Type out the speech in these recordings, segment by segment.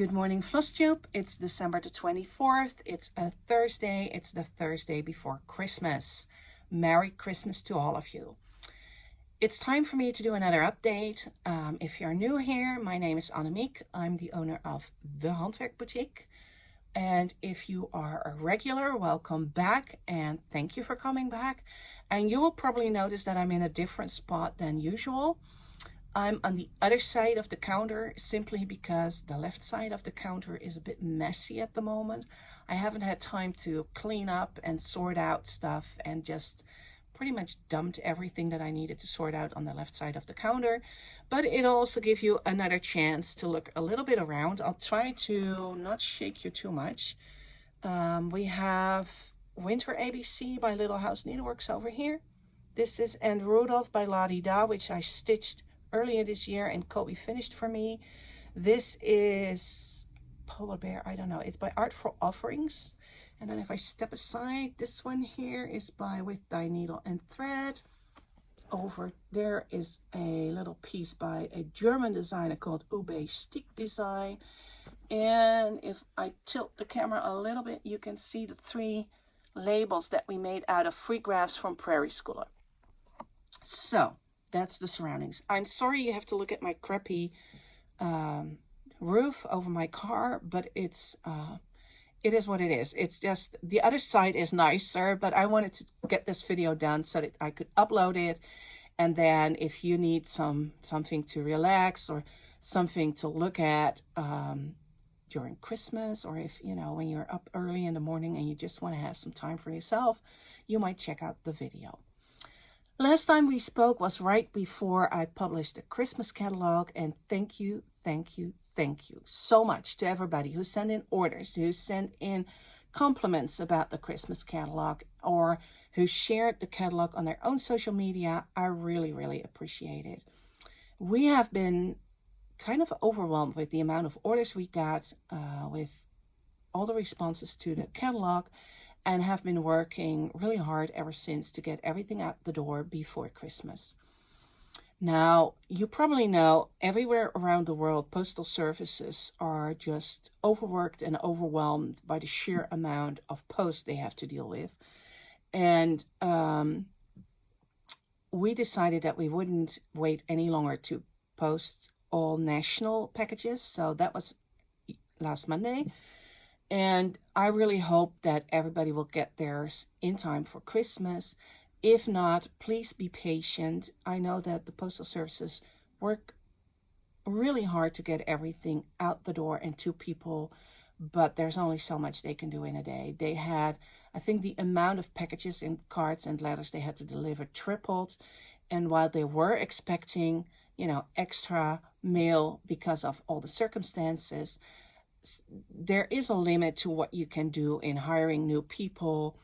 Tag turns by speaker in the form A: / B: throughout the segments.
A: Good morning, Flosstube. It's December the 24th. It's a Thursday. It's the Thursday before Christmas. Merry Christmas to all of you. It's time for me to do another update. If you're new here, my name is Annemiek. I'm the owner of The Handwerk Boutique. And if you are a regular, welcome back and thank you for coming back. And you will probably notice that I'm in a different spot than usual. I'm on the other side of the counter simply because the left side of the counter is a bit messy at the moment. I haven't had time to clean up and sort out stuff and just pretty much dumped everything that I needed to sort out on the left side of the counter. But it'll also give you another chance to look a little bit around. I'll try to not shake you too much. We have Winter ABC by Little House Needleworks over here. This is And Rudolph by La Di Da, which I stitched earlier this year and Kobe finished for me. This is Polar Bear, I don't know. It's by Artful Offerings. And then if I step aside, this one here is by With Dye Needle and Thread. Over there is a little piece by a German designer called Ube Stick Design. And if I tilt the camera a little bit, you can see the 3 labels that we made out of free graphs from Prairie Schooler. So that's the surroundings. I'm sorry you have to look at my crappy roof over my car, but it is what it is. It's just the other side is nicer, but I wanted to get this video done so that I could upload it. And then if you need something to relax or something to look at during Christmas, or if, you know, when you're up early in the morning and you just want to have some time for yourself, you might check out the video. Last time we spoke was right before I published the Christmas catalog, and thank you so much to everybody who sent in orders, who sent in compliments about the Christmas catalog, or who shared the catalog on their own social media. I really appreciate it. We have been kind of overwhelmed with the amount of orders we got with all the responses to the catalog, and have been working really hard ever since to get everything out the door before Christmas. Now, you probably know everywhere around the world, postal services are just overworked and overwhelmed by the sheer amount of post they have to deal with. And we decided that we wouldn't wait any longer to post all national packages. So that was last Monday. And I really hope that everybody will get theirs in time for Christmas. If not, please be patient. I know that the postal services work really hard to get everything out the door and to people, but there's only so much they can do in a day. They had, I think the amount of packages and cards and letters they had to deliver tripled. And while they were expecting, you know, extra mail because of all the circumstances, there is a limit to what you can do in hiring new people,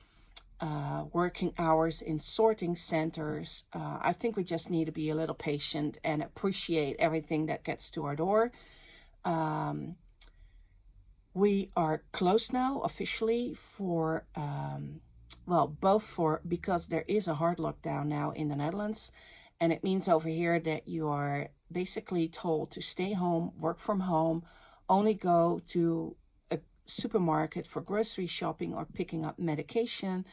A: working hours in sorting centers. I think we just need to be a little patient and appreciate everything that gets to our door. We are closed now officially for, because there is a hard lockdown now in the Netherlands. And it means over here that you are basically told to stay home, work from home, only go to a supermarket for grocery shopping or picking up medication,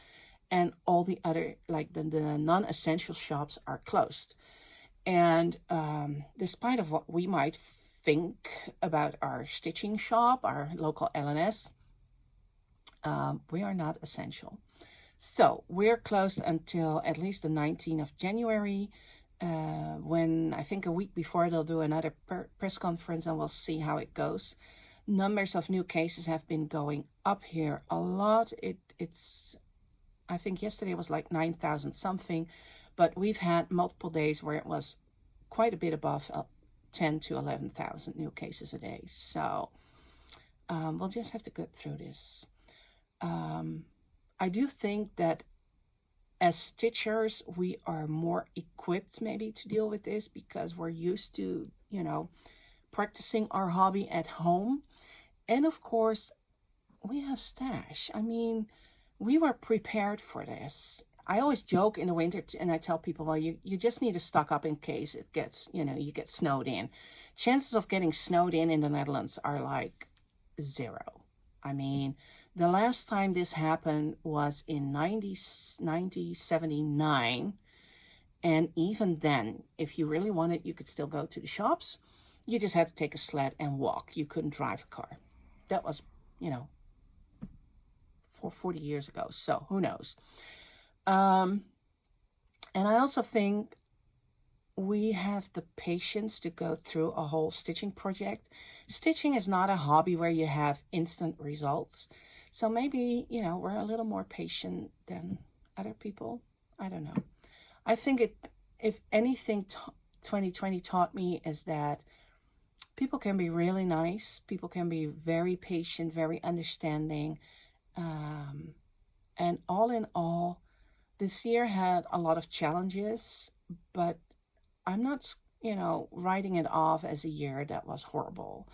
A: and all the other, like the non-essential shops are closed. And despite of what we might think about our stitching shop, our local LNS, we are not essential. So we're closed until at least the 19th of January, when I think a week before they'll do another press conference, and we'll see how it goes. Numbers of new cases have been going up here a lot. It's I think yesterday was like 9,000 something, but we've had multiple days where it was quite a bit above 10 to 11,000 new cases a day. So we'll just have to get through this. I do think that as stitchers, we are more equipped maybe to deal with this because we're used to, you know, practicing our hobby at home. And of course, we have stash. I mean, we were prepared for this. I always joke in the winter and I tell people, well, you just need to stock up in case it gets, you know, you get snowed in. Chances of getting snowed in the Netherlands are like zero. I mean, the last time this happened was in 1979. And even then, if you really wanted, you could still go to the shops. You just had to take a sled and walk. You couldn't drive a car. That was, you know, 40 years ago. So who knows? And I also think we have the patience to go through a whole stitching project. Stitching is not a hobby where you have instant results. So maybe, you know, we're a little more patient than other people. I don't know. I think if anything 2020 taught me is that people can be really nice. People can be very patient, very understanding. And all in all, this year had a lot of challenges, but I'm not, you know, writing it off as a year that was horrible.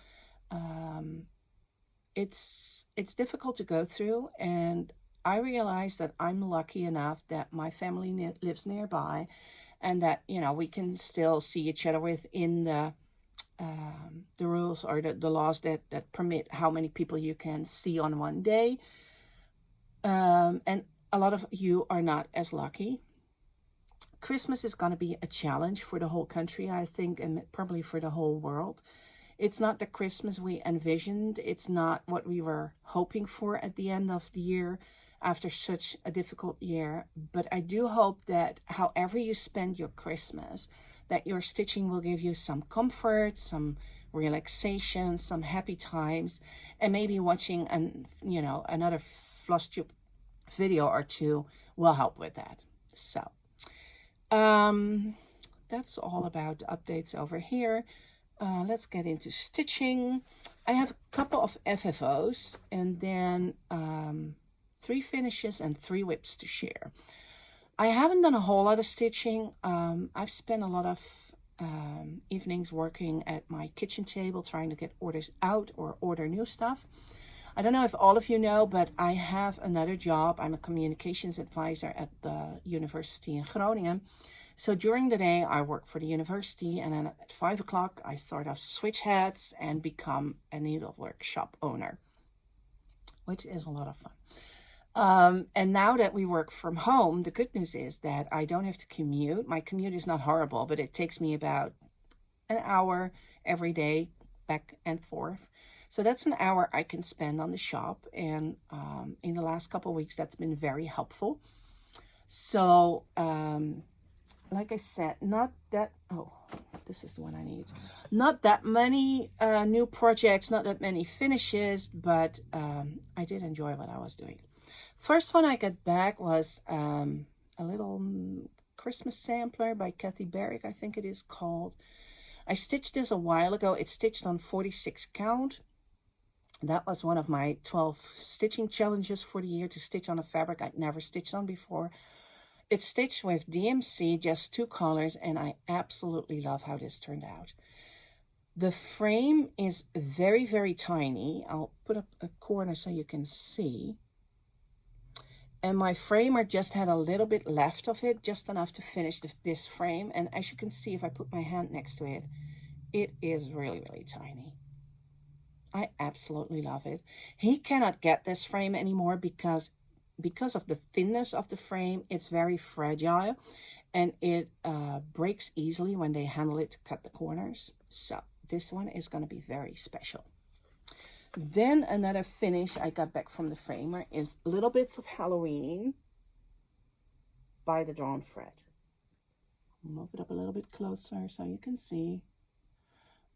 A: It's difficult to go through, and I realize that I'm lucky enough that my family lives nearby, and that, you know, we can still see each other within the rules or the laws that permit how many people you can see on one day. And a lot of you are not as lucky. Christmas is going to be a challenge for the whole country, I think, and probably for the whole world. It's not the Christmas we envisioned. It's not what we were hoping for at the end of the year after such a difficult year. But I do hope that however you spend your Christmas, that your stitching will give you some comfort, some relaxation, some happy times, and maybe watching another Flosstube video or two will help with that. So that's all about the updates over here. Let's get into stitching. I have a couple of FFOs and then 3 finishes and 3 WIPs to share. I haven't done a whole lot of stitching. I've spent a lot of evenings working at my kitchen table trying to get orders out or order new stuff. I don't know if all of you know, but I have another job. I'm a communications advisor at the university in Groningen. So during the day, I work for the university, and then at 5 o'clock, I sort of switch hats and become a needlework shop owner, which is a lot of fun. And now that we work from home, the good news is that I don't have to commute. My commute is not horrible, but it takes me about an hour every day back and forth. So that's an hour I can spend on the shop. And in the last couple of weeks, that's been very helpful. So like I said, this is the one I need. Not that many new projects, not that many finishes, but I did enjoy what I was doing. First one I got back was a little Christmas sampler by Barrick, I think it is called. I stitched this a while ago. It's stitched on 46 count. That was one of my 12 stitching challenges for the year, to stitch on a fabric I'd never stitched on before. It's stitched with DMC, just 2 colors, and I absolutely love how this turned out. The frame is very, very tiny. I'll put up a corner so you can see. And my framer just had a little bit left of it, just enough to finish this frame. And as you can see, if I put my hand next to it, it is really, really tiny. I absolutely love it. He cannot get this frame anymore because of the thinness of the frame. It's very fragile, and it breaks easily when they handle it to cut the corners. So this one is going to be very special. Then another finish I got back from the framer is Little Bits of Halloween by the Drawn Thread. Move it up a little bit closer so you can see.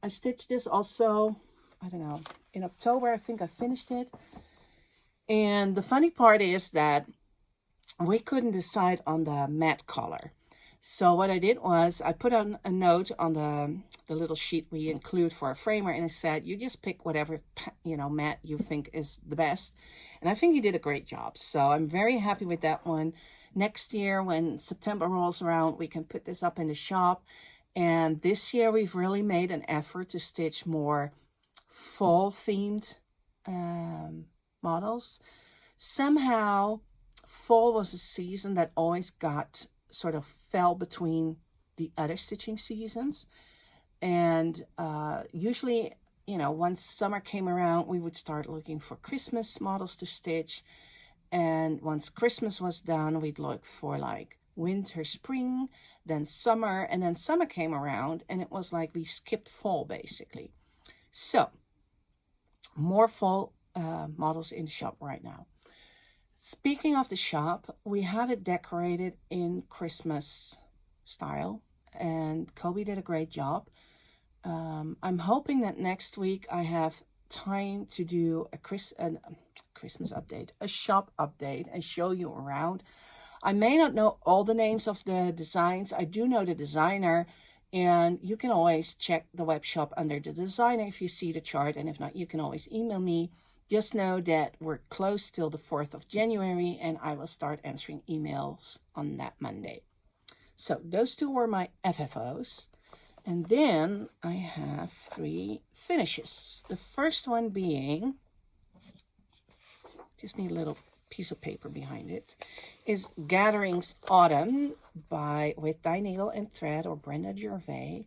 A: I stitched this also, I don't know, in October. I think I finished it. And the funny part is that we couldn't decide on the matte color. So what I did was I put on a note on the little sheet we include for a framer, and it said, you just pick whatever, matte you think is the best. And I think he did a great job. So I'm very happy with that one. Next year, when September rolls around, we can put this up in the shop. And this year, we've really made an effort to stitch more fall-themed models. Somehow, fall was a season that always sort of fell between the other stitching seasons. And usually you know, once summer came around, we would start looking for Christmas models to stitch. And once Christmas was done, we'd look for like winter, spring, then summer, and then summer came around and it was like we skipped fall basically. So more fall models in the shop right now. Speaking of the shop, we have it decorated in Christmas style and Kobe did a great job. I'm hoping that next week I have time to do a Christmas update, a shop update, and show you around. I may not know all the names of the designs. I do know the designer, and you can always check the web shop under the designer if you see the chart, and if not, you can always email me. Just know that we're closed till the 4th of January, and I will start answering emails on that Monday. So those two were my FFOs. And then I have 3 finishes. The first one being, just need a little piece of paper behind it, is Gatherings Autumn with Dye Needle and Thread or Brenda Gervais.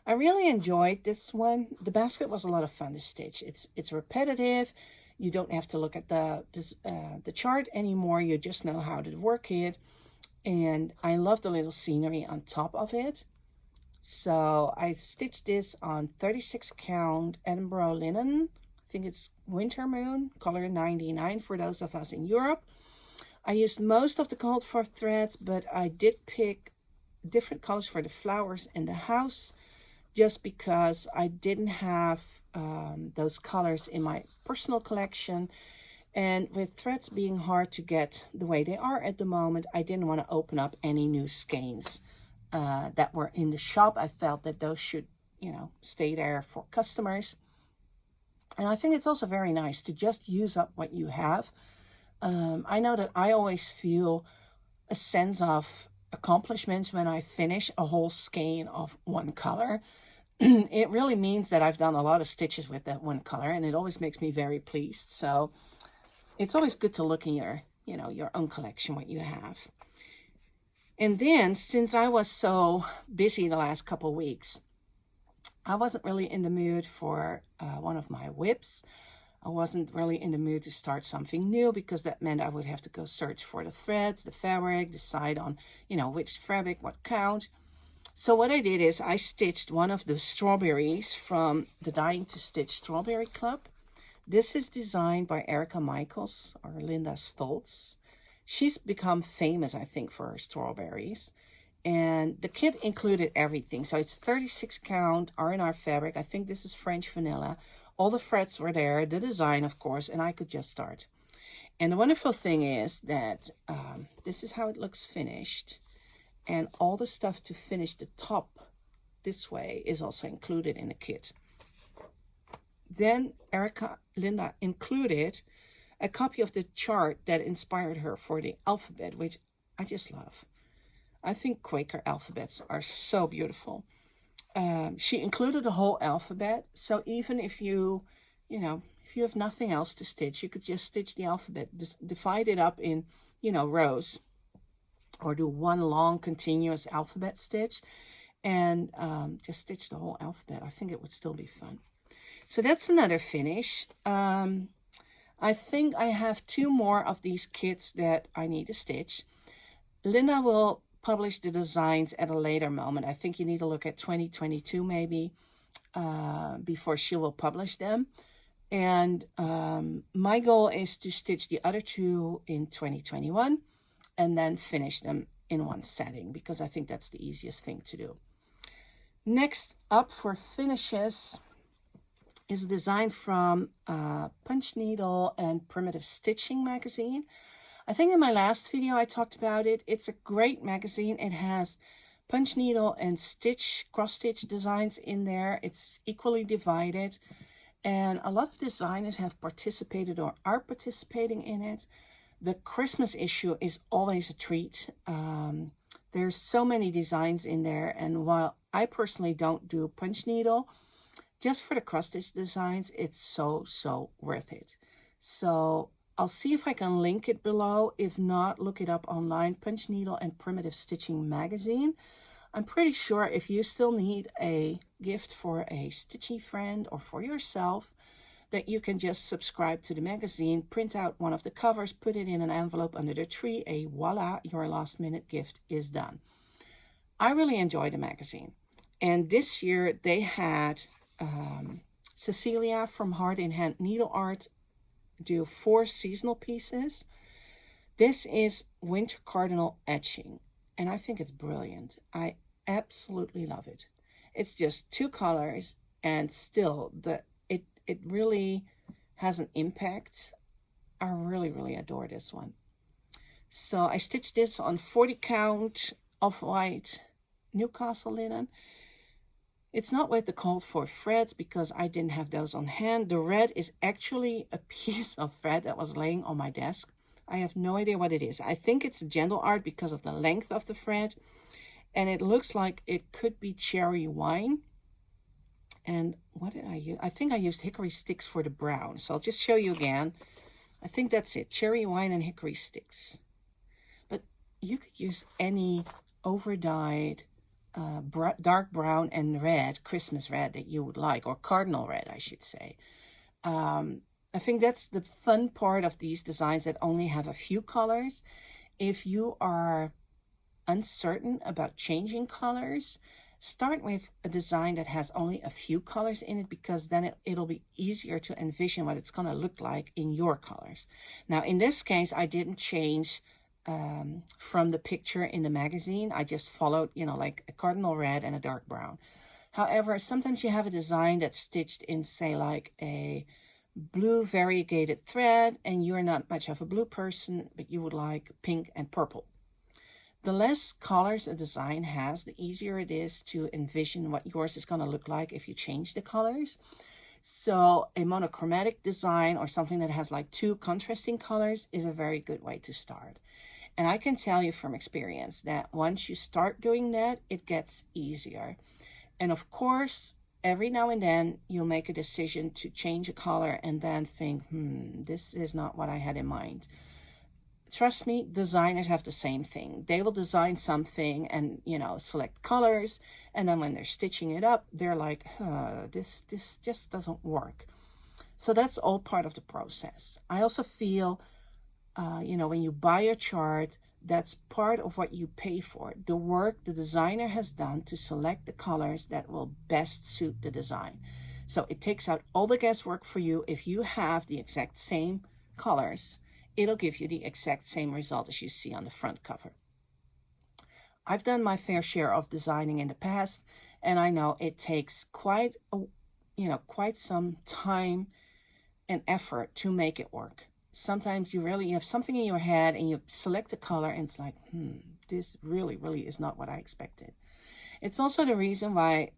A: I really enjoyed this one. The basket was a lot of fun to stitch. It's repetitive. You don't have to look at the chart anymore. You just know how to work it. And I love the little scenery on top of it. So I stitched this on 36 count Edinburgh linen. I think it's Winter Moon, color 99 for those of us in Europe. I used most of the called for threads, but I did pick different colors for the flowers in the house just because I didn't have those colors in my personal collection. And with threads being hard to get the way they are at the moment, I didn't want to open up any new skeins that were in the shop. I felt that those should, you know, stay there for customers. And I think it's also very nice to just use up what you have. I know that I always feel a sense of accomplishments when I finish a whole skein of one color. It really means that I've done a lot of stitches with that one color, and it always makes me very pleased. So it's always good to look in your, you know, your own collection, what you have. And then, since I was so busy the last couple weeks, I wasn't really in the mood for one of my WIPs. I wasn't really in the mood to start something new because that meant I would have to go search for the threads, the fabric, decide on, you know, which fabric, what count. So what I did is I stitched one of the strawberries from the Dying to Stitch Strawberry Club. This is designed by Erica Michaels or Linda Stoltz. She's become famous, I think, for her strawberries. And the kit included everything. So it's 36 count R&R fabric. I think this is French vanilla. All the threads were there, the design, of course, and I could just start. And the wonderful thing is that this is how it looks finished. And all the stuff to finish the top this way is also included in the kit. Then Linda included a copy of the chart that inspired her for the alphabet, which I just love. I think Quaker alphabets are so beautiful. She included the whole alphabet, so even if you have nothing else to stitch, you could just stitch the alphabet, divide it up in, you know, rows, or do one long continuous alphabet stitch, and just stitch the whole alphabet. I think it would still be fun. So that's another finish. I think I have 2 more of these kits that I need to stitch. Linda will publish the designs at a later moment. I think you need to look at 2022 maybe before she will publish them. And my goal is to stitch the other 2 in 2021 and then finish them in one setting because I think that's the easiest thing to do. Next up for finishes is a design from Punch Needle and Primitive Stitching magazine. I think in my last video I talked about it. It's a great magazine. It has punch needle and cross stitch designs in there. It's equally divided. And a lot of designers have participated or are participating in it. The Christmas issue is always a treat. There's so many designs in there. And while I personally don't do punch needle, just for the cross stitch designs, it's so worth it. So I'll see if I can link it below. If not, look it up online, Punch Needle and Primitive Stitching magazine. I'm pretty sure if you still need a gift for a stitchy friend or for yourself, that you can just subscribe to the magazine, print out one of the covers, put it in an envelope under the tree, and voila, your last minute gift is done. I really enjoy the magazine. And this year they had Cecilia from Heart in Hand Needlart do 4 seasonal pieces. This is Winter Cardinal etching, and I think it's brilliant. I absolutely love it. It's just 2 colors, and still it really has an impact. I really adore this one. So I stitched this on 40 count off-white Newcastle linen. It's not with the called for threads because I didn't have those on hand. The red is actually a piece of thread that was laying on my desk. I have no idea what it is. I think it's gentle art because of the length of the thread. And it looks like it could be cherry wine. And what did I use? I think I used hickory sticks for the brown. So I'll just show you again. I think that's it. Cherry wine and hickory sticks. But you could use any over-dyed dark brown and red, Christmas red that you would like, or cardinal red, I should say. I think that's the fun part of these designs that only have a few colors. If you are uncertain about changing colors, start with a design that has only a few colors in it, because then it'll be easier to envision what it's going to look like in your colors. Now, in this case, I didn't change from the picture in the magazine. I just followed, like a cardinal red and a dark brown. However, sometimes you have a design that's stitched in, say, like a blue variegated thread, and you're not much of a blue person, but you would like pink and purple. The less colors a design has, the easier it is to envision what yours is going to look like if you change the colors. So a monochromatic design or something that has like 2 contrasting colors is a very good way to start. And I can tell you from experience that once you start doing that, it gets easier. And of course, every now and then you'll make a decision to change a color and then think, this is not what I had in mind. Trust me, designers have the same thing. They will design something and, select colors. And then when they're stitching it up, they're like, this just doesn't work. So that's all part of the process. I also feel, when you buy a chart, that's part of what you pay for. The work the designer has done to select the colors that will best suit the design. So it takes out all the guesswork for you. If you have the exact same colors, it'll give you the exact same result as you see on the front cover. I've done my fair share of designing in the past, and I know it takes quite some time and effort to make it work. Sometimes you have something in your head and you select a color and it's like, this really is not what I expected. It's also the reason why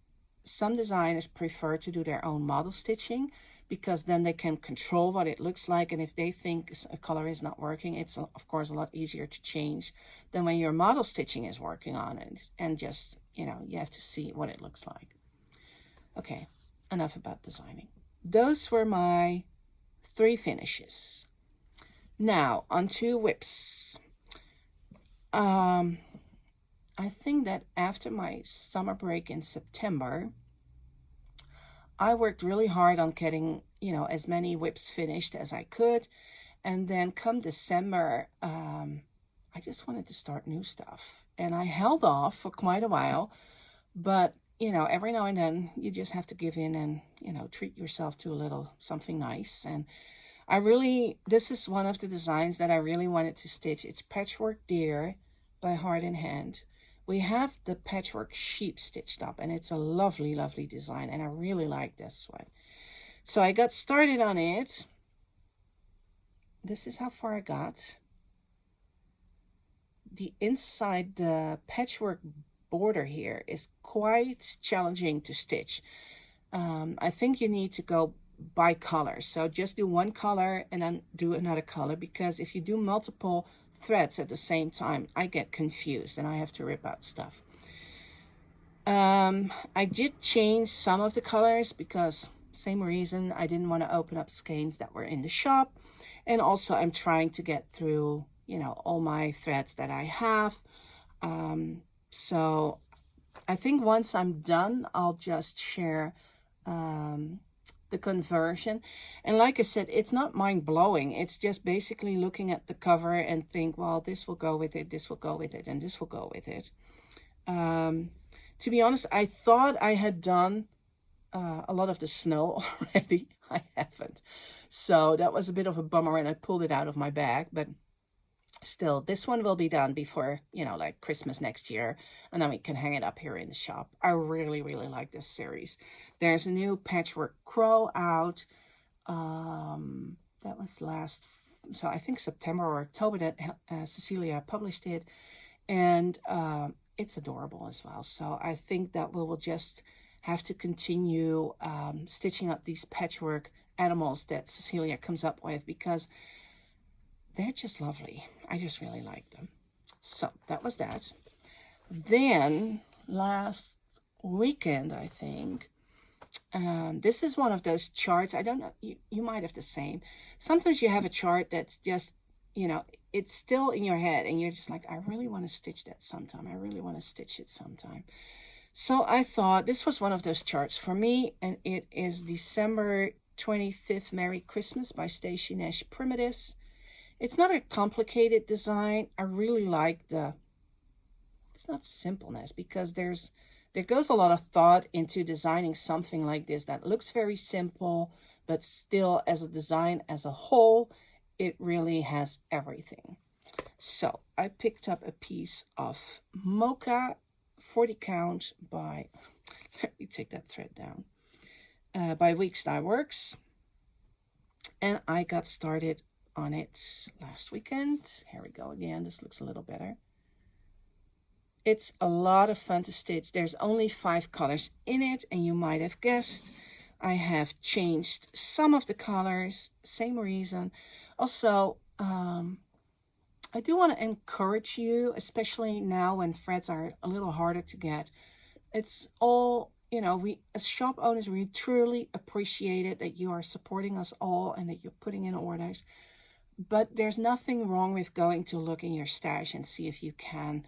A: some designers prefer to do their own model stitching, because then they can control what it looks like. And if they think a color is not working, it's of course a lot easier to change than when your model stitching is working on it. And just, you have to see what it looks like. Okay, enough about designing. Those were my 3 finishes. Now, onto WIPs. I think that after my summer break in September, I worked really hard on getting, as many WIPs finished as I could. And then come December, I just wanted to start new stuff. And I held off for quite a while. But, every now and then you just have to give in and, treat yourself to a little something nice. And this is one of the designs that I really wanted to stitch. It's Patchwork Deer by Heart in Hand. We have the Patchwork sheep stitched up, and it's a lovely design, and I really like this one. So I got started on it. This is how far I got. The inside, the patchwork border here is quite challenging to stitch. I think you need to go by color. So just do one color and then do another color, because if you do multiple threads at the same time, I get confused and I have to rip out stuff. I did change some of the colors because same reason, I didn't want to open up skeins that were in the shop, and also I'm trying to get through all my threads that I have. So I think once I'm done, I'll just share the conversion. And like I said, it's not mind-blowing. It's just basically looking at the cover and think, well, this will go with it, this will go with it, and this will go with it. To be honest, I thought I had done a lot of the snow already. I haven't. So that was a bit of a bummer, and I pulled it out of my bag. But still, this one will be done before, you know, like Christmas next year. And then we can hang it up here in the shop. I really, really like this series. There's a new Patchwork Crow out. That was so I think September or October that Cecilia published it. And it's adorable as well. So I think that we will just have to continue stitching up these patchwork animals that Cecilia comes up with, because they're just lovely. I just really like them. So that was that. Then last weekend, I think, this is one of those charts. I don't know, you might have the same. Sometimes you have a chart that's just, you know, it's still in your head and you're just like, I really want to stitch that sometime. I really want to stitch it sometime. So I thought this was one of those charts for me, and it is December 25th Merry Christmas by Stacy Nash Primitives. It's not a complicated design. I really like it's not simpleness, because there goes a lot of thought into designing something like this that looks very simple, but still as a design as a whole, it really has everything. So I picked up a piece of mocha 40 count by, let me take that thread down, by WIP Works. And I got started on it last weekend. Here we go again. This looks a little better. It's a lot of fun to stitch. There's only 5 colors in it, and you might have guessed I have changed some of the colors. Same reason. Also, I do want to encourage you, especially now when threads are a little harder to get. It's all, you know, we as shop owners, we truly appreciate it that you are supporting us all and that you're putting in orders. But there's nothing wrong with going to look in your stash and see if you can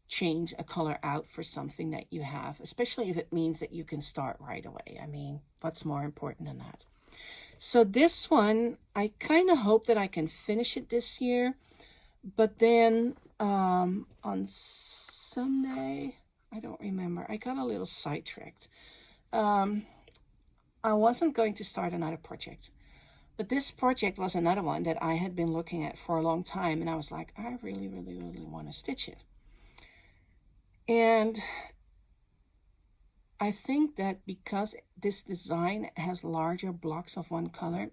A: change a color out for something that you have, especially if it means that you can start right away. I mean, what's more important than that? So this one, I kind of hope that I can finish it this year. But then on Sunday, I don't remember, I got a little sidetracked. I wasn't going to start another project. But this project was another one that I had been looking at for a long time. And I was like, I really, really, really want to stitch it. And I think that because this design has larger blocks of one color,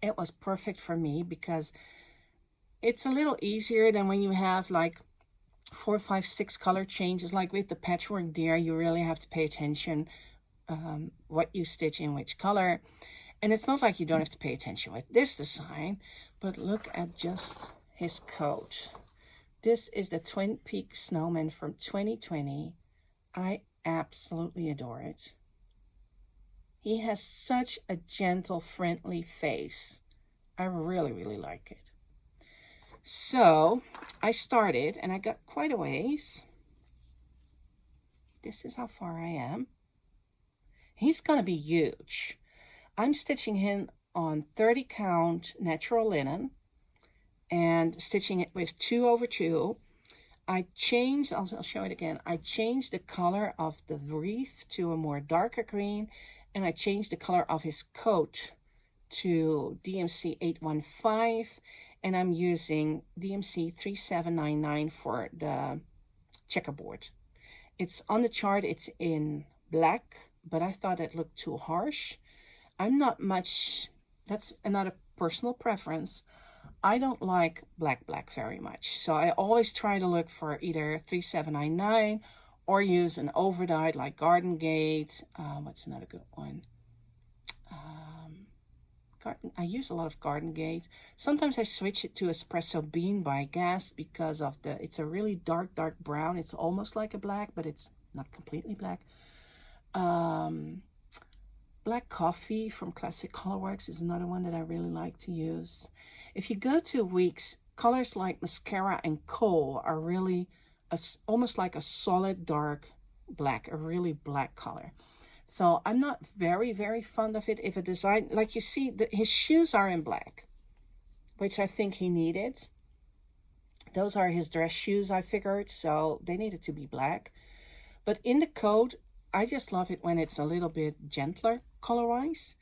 A: it was perfect for me, because it's a little easier than when you have like 4, 5, 6 color changes. Like with the Patchwork Deer, you really have to pay attention what you stitch in which color. And it's not like you don't have to pay attention with this design, but look at just his coat. This is the Twin Peaks Snowman from 2020. I absolutely adore it. He has such a gentle, friendly face. I really, really like it. So I started and I got quite a ways. This is how far I am. He's going to be huge. I'm stitching him on 30 count natural linen and stitching it with 2/2. I changed, I'll show it again. I changed the color of the wreath to a more darker green, and I changed the color of his coat to DMC 815, and I'm using DMC 3799 for the checkerboard. It's on the chart, it's in black, but I thought it looked too harsh. I'm not much, that's another personal preference. I don't like black very much. So I always try to look for either 3799 or use an overdyed like Garden Gate. What's another good one? I use a lot of Garden Gate. Sometimes I switch it to Espresso Bean by Guess because of it's a really dark brown. It's almost like a black, but it's not completely black. Black Coffee from Classic Colorworks is another one that I really like to use. If you go to Weeks, colors like Mascara and Coal are really almost like a solid dark black, a really black color. So I'm not very, very fond of it. If a design, like you see, his shoes are in black, which I think he needed. Those are his dress shoes, I figured, so they needed to be black. But in the coat, I just love it when it's a little bit gentler color-wise.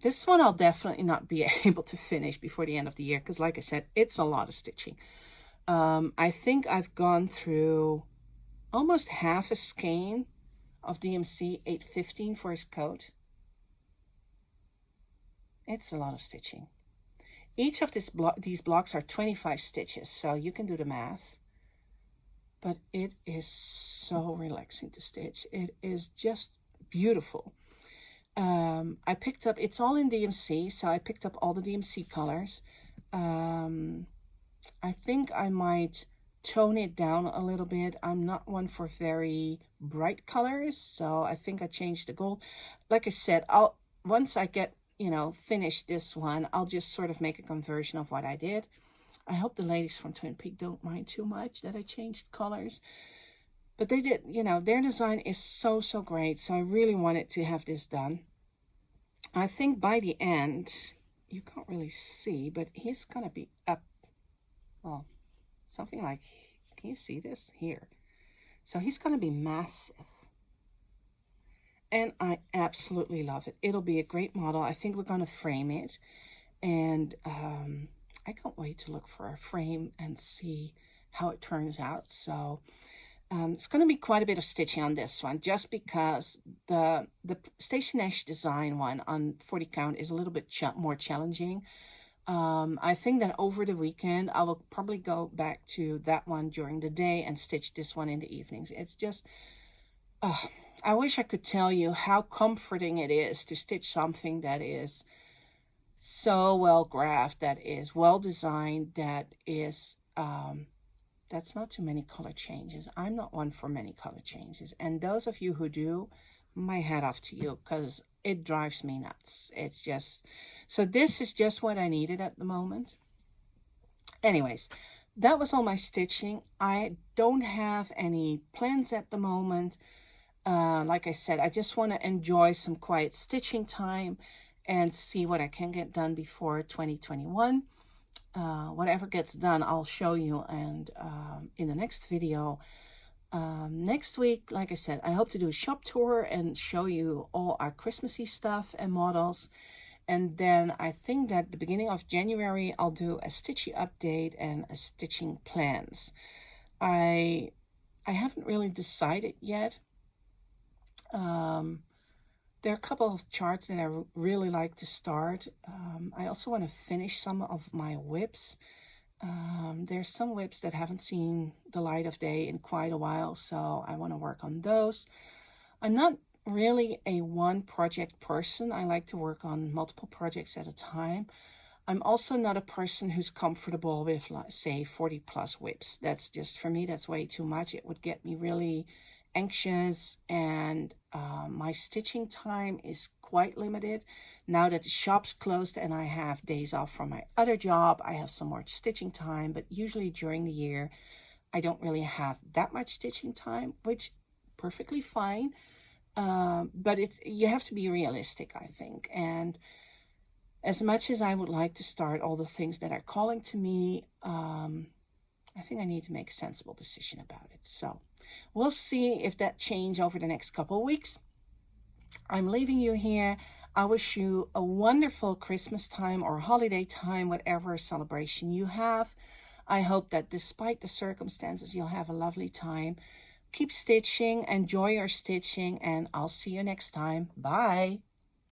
A: This one I'll definitely not be able to finish before the end of the year because, like I said, it's a lot of stitching. I think I've gone through almost half a skein of DMC 815 for his coat. It's a lot of stitching. Each of these blocks are 25 stitches, so you can do the math. But it is so relaxing to stitch. It is just beautiful. I picked up, it's all in DMC, so I picked up all the DMC colors. I think I might tone it down a little bit. I'm not one for very bright colors, so I think I changed the gold. Like I said, once I get, finish this one, I'll just sort of make a conversion of what I did. I hope the ladies from Twin Peaks don't mind too much that I changed colors. But they did, their design is so, so great. So I really wanted to have this done. I think by the end, you can't really see, but he's going to be up, well, something like, can you see this? Here. So he's going to be massive. And I absolutely love it. It'll be a great model. I think we're going to frame it. And I can't wait to look for a frame and see how it turns out. So it's going to be quite a bit of stitching on this one, just because the Stacy Nash design one on 40 count is a little bit more challenging. I think that over the weekend, I will probably go back to that one during the day and stitch this one in the evenings. It's just, I wish I could tell you how comforting it is to stitch something that is so well graphed, that is well designed, that is, that's not too many color changes. I'm not one for many color changes. And those of you who do, my hat off to you, because it drives me nuts. It's just, so this is just what I needed at the moment. Anyways, that was all my stitching. I don't have any plans at the moment. Like I said, I just want to enjoy some quiet stitching time and see what I can get done before 2021. Whatever gets done, I'll show you, and in the next video. Next week, like I said, I hope to do a shop tour and show you all our Christmassy stuff and models. And then I think that the beginning of January, I'll do a stitchy update and a stitching plans. I haven't really decided yet. There are a couple of charts that I really like to start. I also want to finish some of my WIPs. There's some WIPs that haven't seen the light of day in quite a while, so I want to work on those. I'm not really a one project person. I like to work on multiple projects at a time. I'm also not a person who's comfortable with, like, say, 40 plus WIPs. That's just, for me, that's way too much. It would get me really anxious, and my stitching time is quite limited. Now that the shop's closed and I have days off from my other job, I have some more stitching time, but usually during the year, I don't really have that much stitching time, which perfectly fine. But you have to be realistic, I think. And as much as I would like to start all the things that are calling to me, I think I need to make a sensible decision about it. So we'll see if that changes over the next couple of weeks. I'm leaving you here. I wish you a wonderful Christmas time or holiday time, whatever celebration you have. I hope that despite the circumstances, you'll have a lovely time. Keep stitching, enjoy your stitching, and I'll see you next time. Bye.